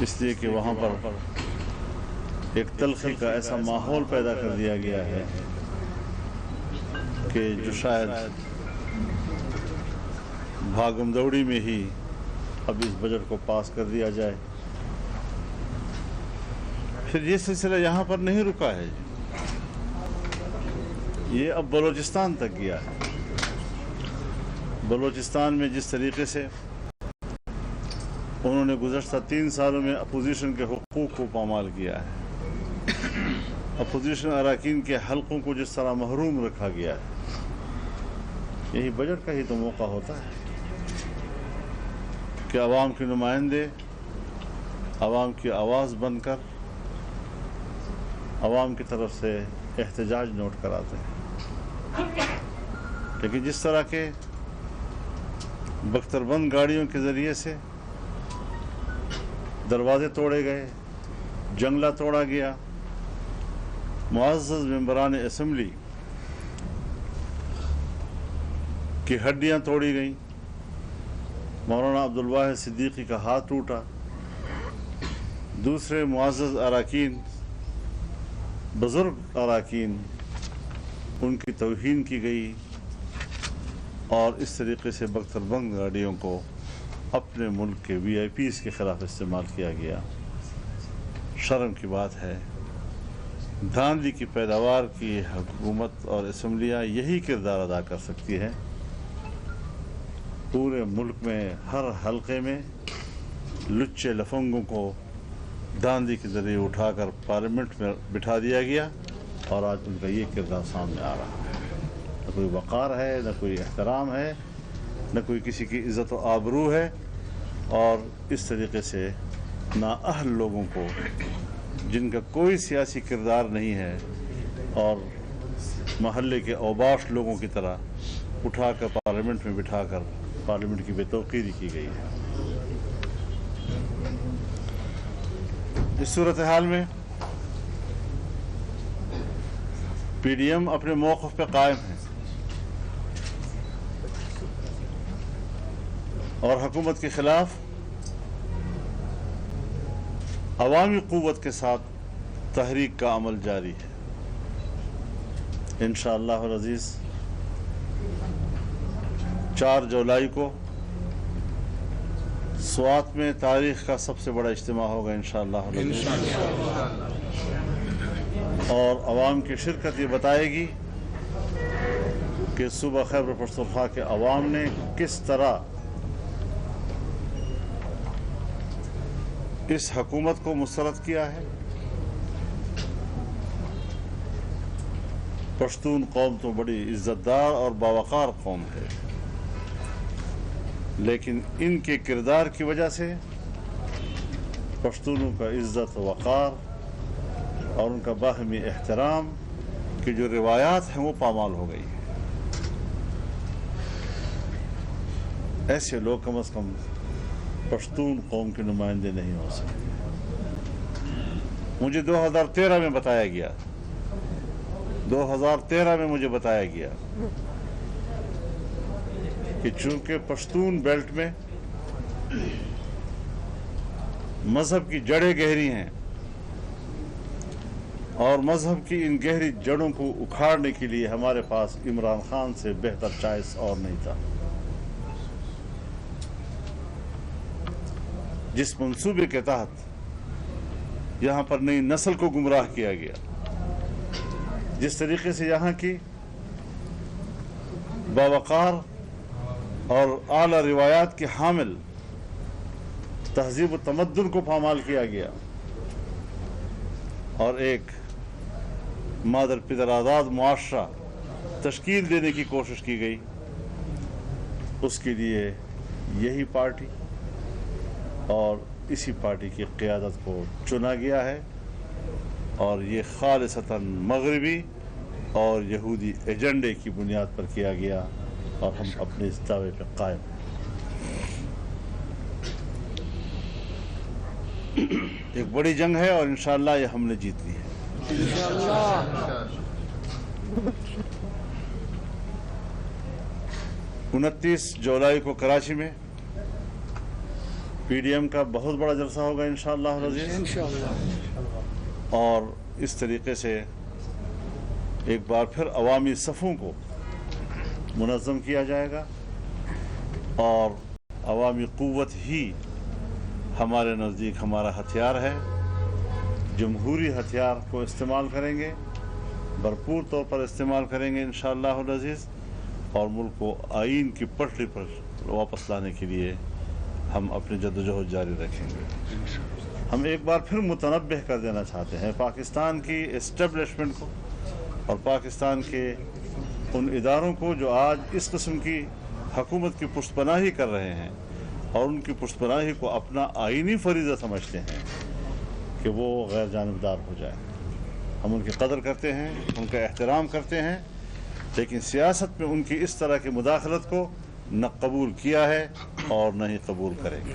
اس لیے کہ وہاں پر ایک تلخی کا ایسا ماحول پیدا کر دیا گیا ہے کہ جو شاید بھاگم دوڑی میں ہی اب اس بجٹ کو پاس کر دیا جائے۔ پھر یہ سلسلہ یہاں پر نہیں رکا ہے، یہ اب بلوچستان تک گیا ہے۔ بلوچستان میں جس طریقے سے انہوں نے گزشتہ 3 سالوں میں اپوزیشن کے حقوق کو پامال کیا ہے، اپوزیشن اراکین کے حلقوں کو جس طرح محروم رکھا گیا ہے، یہی بجٹ کا ہی تو موقع ہوتا ہے کہ عوام کے نمائندے عوام کی آواز بن کر عوام کی طرف سے احتجاج نوٹ کراتے ہیں۔ لیکن جس طرح کے بختر بند گاڑیوں کے ذریعے سے دروازے توڑے گئے، جنگلہ توڑا گیا، معزز ممبران اسمبلی کی ہڈیاں توڑی گئیں، مولانا عبدالواحد صدیقی کا ہاتھ ٹوٹا، دوسرے معزز اراکین، بزرگ اراکین، ان کی توہین کی گئی، اور اس طریقے سے بختر بند گاڑیوں کو اپنے ملک کے VIPs کے خلاف استعمال کیا گیا۔ شرم کی بات ہے، دھاندلی کی پیداوار کی حکومت اور اسمبلیاں یہی کردار ادا کر سکتی ہیں۔ پورے ملک میں ہر حلقے میں لچے لفنگوں کو دھاندلی کے ذریعے اٹھا کر پارلیمنٹ میں بٹھا دیا گیا، اور آج ان کا یہ کردار سامنے آ رہا ہے۔ نہ کوئی وقار ہے، نہ کوئی احترام ہے، نہ کوئی کسی کی عزت و آبرو ہے، اور اس طریقے سے نااہل لوگوں کو جن کا کوئی سیاسی کردار نہیں ہے اور محلے کے اوباش لوگوں کی طرح اٹھا کر پارلیمنٹ میں بٹھا کر پارلیمنٹ کی بے توقیری کی گئی ہے۔ اس صورتحال میں PDM اپنے موقف پہ قائم ہے اور حکومت کے خلاف عوامی قوت کے ساتھ تحریک کا عمل جاری ہے۔ انشاءاللہ العزیز 4 جولائی کو سوات میں تاریخ کا سب سے بڑا اجتماع ہوگا انشاءاللہ العزیز، اور عوام کی شرکت یہ بتائے گی کہ صوبہ خیبر پختونخوا کے عوام نے کس طرح اس حکومت کو مسترد کیا ہے۔ پشتون قوم تو بڑی عزت دار اور باوقار قوم ہے، لیکن ان کے کردار کی وجہ سے پشتونوں کا عزت و وقار اور ان کا باہمی احترام کی جو روایات ہیں وہ پامال ہو گئی ہے۔ ایسے لوگ کم از کم پشتون قوم کے نمائندے نہیں ہو سکتے۔ مجھے 2013 میں بتایا گیا، 2013 میں مجھے بتایا گیا کہ چونکہ پشتون بیلٹ میں مذہب کی جڑیں گہری ہیں اور مذہب کی ان گہری جڑوں کو اکھاڑنے کے لیے ہمارے پاس عمران خان سے بہتر چوائس اور نہیں تھا۔ جس منصوبے کے تحت یہاں پر نئی نسل کو گمراہ کیا گیا، جس طریقے سے یہاں کی باوقار اور اعلیٰ روایات کے حامل تہذیب و تمدن کو پامال کیا گیا اور ایک مادر پدر آزاد معاشرہ تشکیل دینے کی کوشش کی گئی، اس کے لیے یہی پارٹی اور اسی پارٹی کی قیادت کو چنا گیا ہے، اور یہ خالصتاً مغربی اور یہودی ایجنڈے کی بنیاد پر کیا گیا، اور ہم اپنے اس دعوے پہ قائم ہیں۔ ایک بڑی جنگ ہے اور انشاءاللہ یہ ہم نے جیت لی ہے۔ 29 جولائی کو کراچی میں PDM का बहुत बड़ा जलसा होगा इंशाअल्लाह अज़ीज़, इंशाअल्लाह। और इस तरीके से एक बार फिर अवामी सफ़ों को मुनज़्ज़म किया जाएगा और अवामी क़ुव्वत ही हमारे नज़दीक हमारा हथियार है। जमहूरी हथियार को इस्तेमाल करेंगे, भरपूर तौर पर इस्तेमाल करेंगे इंशाअल्लाह अज़ीज़, और मुल्क को आइन की पटरी पर वापस लाने के लिए हम अपनी जद्दोजहद जारी रखेंगे। हम एक बार फिर मुतनब्बिह कर देना चाहते हैं पाकिस्तान की इस्टेब्लिशमेंट को और पाकिस्तान के उन इदारों को जो आज इस किस्म की हुकूमत की पुष्टपनाही कर रहे हैं और उनकी पुष्टपनाही को अपना आइनी फरीज़ा समझते हैं कि वो गैर जानिबदार हो जाए। हम उनकी कदर करते हैं, उनका एहतराम करते हैं, लेकिन सियासत में उनकी इस तरह की मुदाखलत को न कबूल किया है और न ही कबूल करेंगे।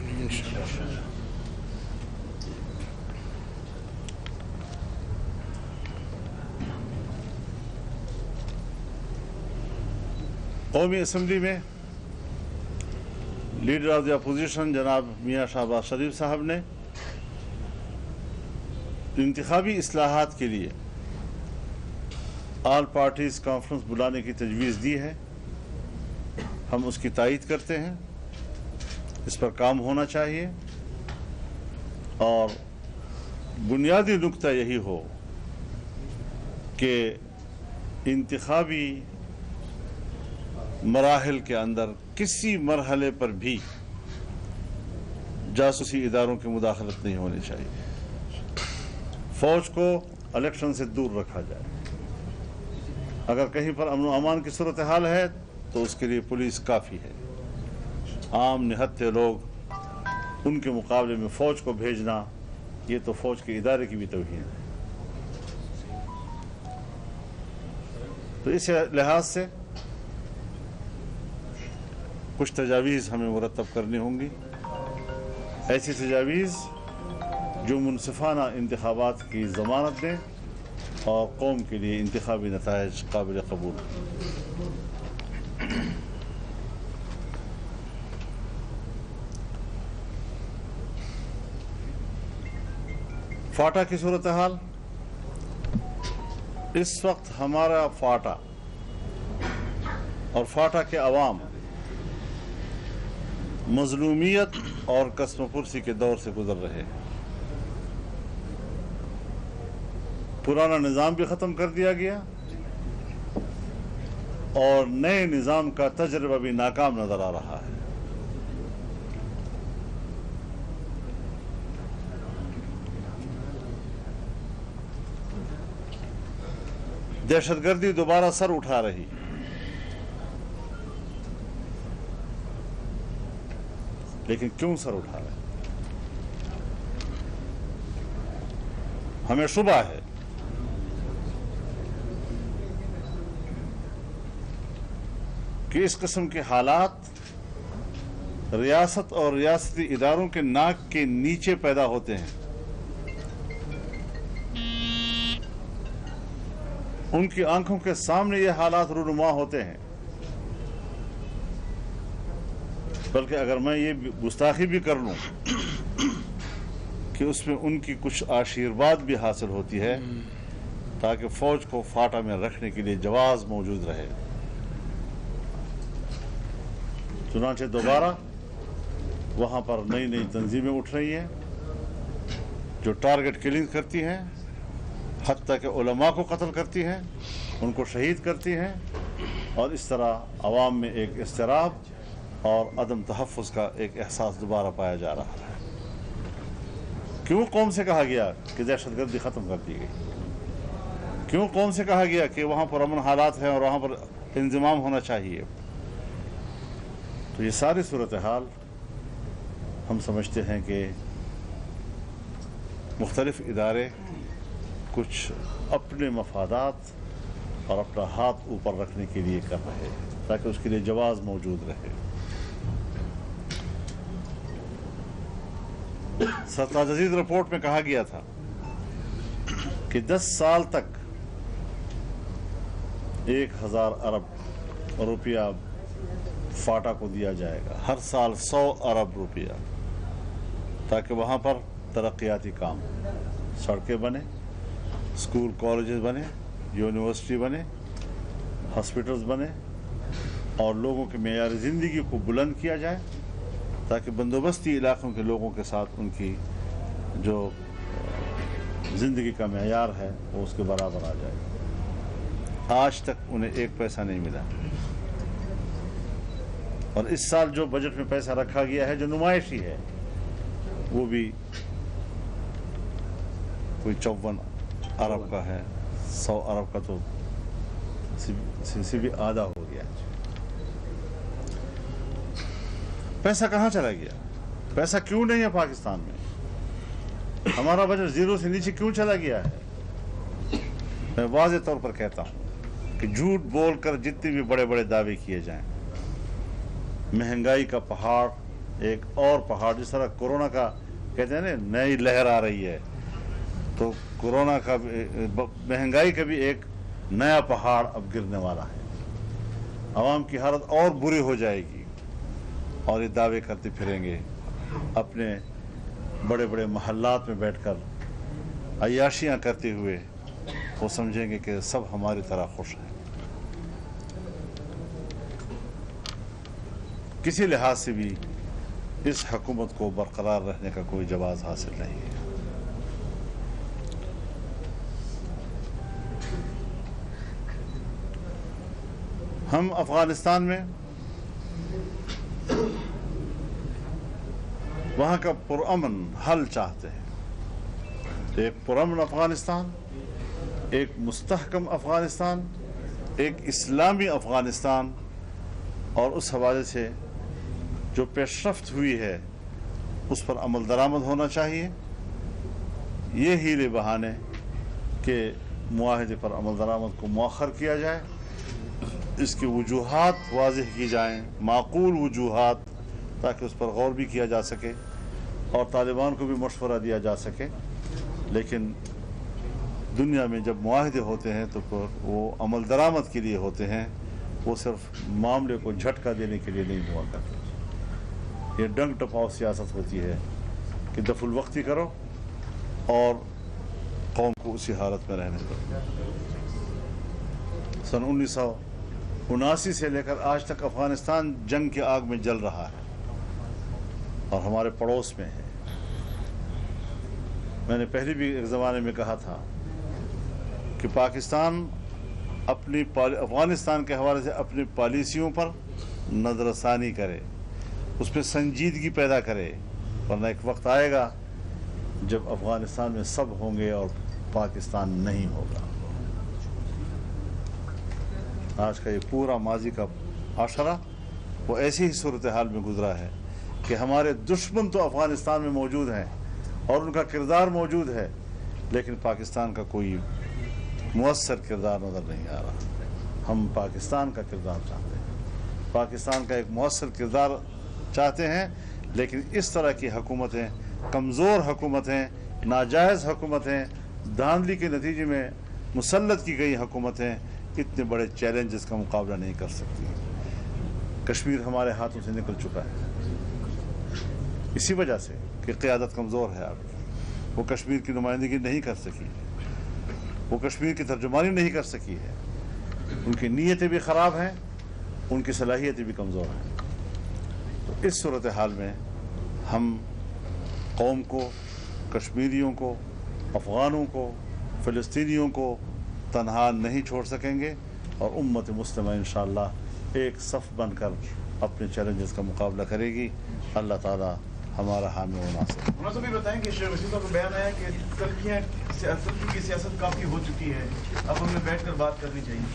कौमी असम्बली में लीडर ऑफ द अपोजिशन जनाब मियाँ शहबाज शरीफ साहब ने इंतखाबी इस्लाहात के लिए ऑल पार्टीज़ कॉन्फ्रेंस बुलाने की तजवीज़ दी है। हम उसकी तायीद करते हैं, इस पर काम होना चाहिए और बुनियादी नुक्ता यही हो कि इंतखाबी मराहिल के अंदर किसी मरहले पर भी जासूसी इदारों की मुदाखलत नहीं होनी चाहिए। फौज को इलेक्शन से दूर रखा जाए। अगर कहीं पर अमन अमान की सूरत हाल है तो उसके लिए पुलिस काफ़ी है। आम निहत्थे लोग उनके मुकाबले में फ़ौज को भेजना, ये तो फ़ौज के इदारे की भी तौहीन है। तो इस लिहाज से कुछ तजावीज़ हमें मुरतब करनी होंगी, ऐसी तजावीज़ जो मुनसिफाना इंतखाबात की ज़मानत दें और कौम के लिए इंतखाबी नताइज काबिल कबूल। फाटा की सूरत हाल, इस वक्त हमारा फाटा और फाटा के अवाम मजलूमियत और कसमपुरसी के दौर से गुजर रहे हैं। पुराना निज़ाम भी ख़त्म कर दिया गया और नए निज़ाम का तजर्बा भी नाकाम नज़र आ रहा है। दहशतगर्दी दोबारा सर उठा रही, लेकिन क्यों सर उठा रहे? हमें शुबा है कि इस किस्म के हालात रियासत और रियासती इदारों के नाक के नीचे पैदा होते हैं। उनकी आंखों के सामने ये हालात रूनुमा होते हैं। बल्कि अगर मैं ये गुस्ताखी भी कर लूं कि उसमें उनकी कुछ आशीर्वाद भी हासिल होती है ताकि फौज को फाटा में रखने के लिए जवाज मौजूद रहे। चुनांचे दोबारा वहां पर नई नई तंजीमें उठ रही हैं जो टारगेट किलिंग करती हैं, हत्ता के उलमा को कत्ल करती हैं, उनको शहीद करती हैं और इस तरह अवाम में एक इस्तिराब और अदम तहफ़्फ़ुज़ का एक एहसास दोबारा पाया जा रहा है। क्यों कौम से कहा गया कि दहशतगर्दी ख़त्म कर दी गई? क्यों कौम से कहा गया कि वहाँ पर अमन हालात हैं और वहाँ पर इंज़माम होना चाहिए? तो ये सारी सूरत हाल हम समझते हैं कि मुख्तलिफ इदारे कुछ अपने मफादात और अपना हाथ ऊपर रखने के लिए कर रहे हैं ताकि उसके लिए जवाज़ मौजूद रहे। सरताज अजीज रिपोर्ट में कहा गया था कि 10 साल तक 1000 अरब रुपया फाटा को दिया जाएगा, हर साल 100 अरब रुपया। ताकि वहाँ पर तरक्याती काम, सड़कें बने, स्कूल कॉलेजेस बने, यूनिवर्सिटी बने, हॉस्पिटल्स बने और लोगों के मेयार ज़िंदगी को बुलंद किया जाए ताकि बंदोबस्ती इलाक़ों के लोगों के साथ उनकी जो ज़िंदगी का मेयार है वो उसके बराबर आ जाए। आज तक उन्हें एक पैसा नहीं मिला और इस साल जो बजट में पैसा रखा गया है जो नुमाइशी है वो भी कोई 54 अरब का है, 100 अरब का तो से भी आधा हो गया। पैसा कहाँ चला गया? पैसा क्यों नहीं है पाकिस्तान में? हमारा बजट जीरो से नीचे क्यों चला गया है? मैं वाज़ेह तौर पर कहता हूँ कि झूठ बोलकर जितने भी बड़े बड़े दावे किए जाएं, महंगाई का पहाड़, एक और पहाड़, जिस तरह कोरोना का कहते हैं ना नई लहर आ रही है, तो कोरोना का महंगाई का भी एक नया पहाड़ अब गिरने वाला है। आवाम की हालत और बुरी हो जाएगी और ये दावे करते फिरेंगे अपने बड़े बड़े महल्लात में बैठकर अय्याशियाँ करते हुए, वो समझेंगे कि सब हमारी तरह खुश हैं। किसी लिहाज से भी इस हुकूमत को बरकरार रहने का कोई जवाब हासिल नहीं है। हम अफगानिस्तान में वहाँ का पुरअमन हल चाहते हैं। एक पुरअमन अफगानिस्तान, एक मुस्तहकम अफगानिस्तान, एक इस्लामी अफगानिस्तान, और उस हवाले से जो पेशरफ्त हुई है उस पर अमल दरामद होना चाहिए। ये हीले बहाने के मुआहदे पर अमल दरामद को मौखर किया जाए, इसकी वजूहात वाज़ेह की जाएँ, माकूल वजूहात, ताकि उस पर गौर भी किया जा सके और तालिबान को भी मशवरा दिया जा सके। लेकिन दुनिया में जब मुआहदे होते हैं तो वो अमल दरामद के लिए होते हैं, वो सिर्फ मामले को झटका देने के लिए नहीं हुआ करते। ये डंग टपाव सियासत होती है कि दफुल वक्ती करो और कौम को उसी हालत में रहने दो। सन 1979 से लेकर आज तक अफगानिस्तान जंग की आग में जल रहा है और हमारे पड़ोस में है। मैंने पहले भी एक ज़माने में कहा था कि पाकिस्तान अपनी अफगानिस्तान के हवाले से अपनी पॉलिसियों पर नज़रसानी करे, उस पर संजीदगी पैदा करे, वरना एक वक्त आएगा जब अफगानिस्तान में सब होंगे और पाकिस्तान नहीं होगा। आज का ये पूरा माजी का आशरा वो ऐसी ही सूरत हाल में गुजरा है कि हमारे दुश्मन तो अफगानिस्तान में मौजूद हैं और उनका किरदार मौजूद है, लेकिन पाकिस्तान का कोई मुअस्सर किरदार नज़र नहीं आ रहा। हम पाकिस्तान का किरदार चाहते हैं, पाकिस्तान का एक मुअस्सर किरदार चाहते हैं, लेकिन इस तरह की हुकूमतें, कमज़ोर हुकूमतें, नाजायज़ हुकूमतें, धांधली के नतीजे में मुसल्लत की गई हुकूमतें इतने बड़े चैलेंजेस का मुकाबला नहीं कर सकती। कश्मीर हमारे हाथों से निकल चुका है इसी वजह से कि क़यादत कमज़ोर है। अब वो कश्मीर की नुमाइंदगी नहीं कर सकी, वो कश्मीर की तर्जुमानी नहीं कर सकी है, उनकी नीयतें भी ख़राब हैं, उनकी सलाहियतें भी कमज़ोर हैं। तो इस सूरत हाल में हम कौम को, कश्मीरियों को, अफ़गानों को, फ़लस्तीनियों को तन्हा नहीं छोड़ सकेंगे और उम्मत मुस्लिमा इंशाअल्लाह एक सफ़ बनकर अपने चैलेंजेस का मुकाबला करेगी। अल्लाह ताला हमारा हामी व नासिर। मुझे भी बताएं कि शेख रशीद का बयान आया कि तलखियाँ की सियासत काफ़ी हो चुकी है, अब हमें बैठकर बात करनी चाहिए।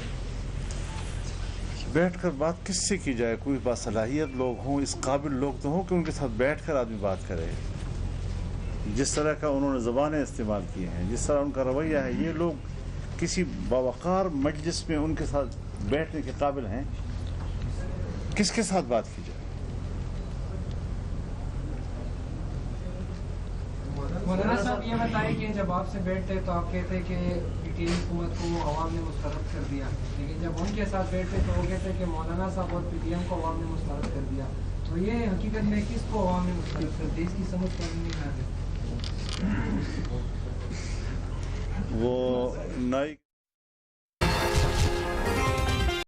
बैठकर बात किससे की जाए? कोई बासलाहियत लोग हों, इस काबिल लोग तो हों कि उनके साथ बैठकर आदमी बात करे। जिस तरह का उन्होंने ज़बानें इस्तेमाल की हैं, जिस तरह उनका रवैया है, ये लोग किसी बावकार मजलिस में उनके साथ बैठने के काबिल हैं? किसके साथ बात की जाए? मौलाना साहब ये बताएं कि जब आपसे बैठते तो आप कहते कि पीटीआई हुकूमत को अवाम ने मुस्तरद कर दिया, लेकिन जब उनके साथ बैठते तो वो कहते कि मौलाना साहब और पीटीएम को अवाम ने मुस्तरद कर दिया। तो تو یہ حقیقت میں کس کو عوام میں مسترد کرتے اس کی سمجھ پر نہیں آ رہی. وہ نئی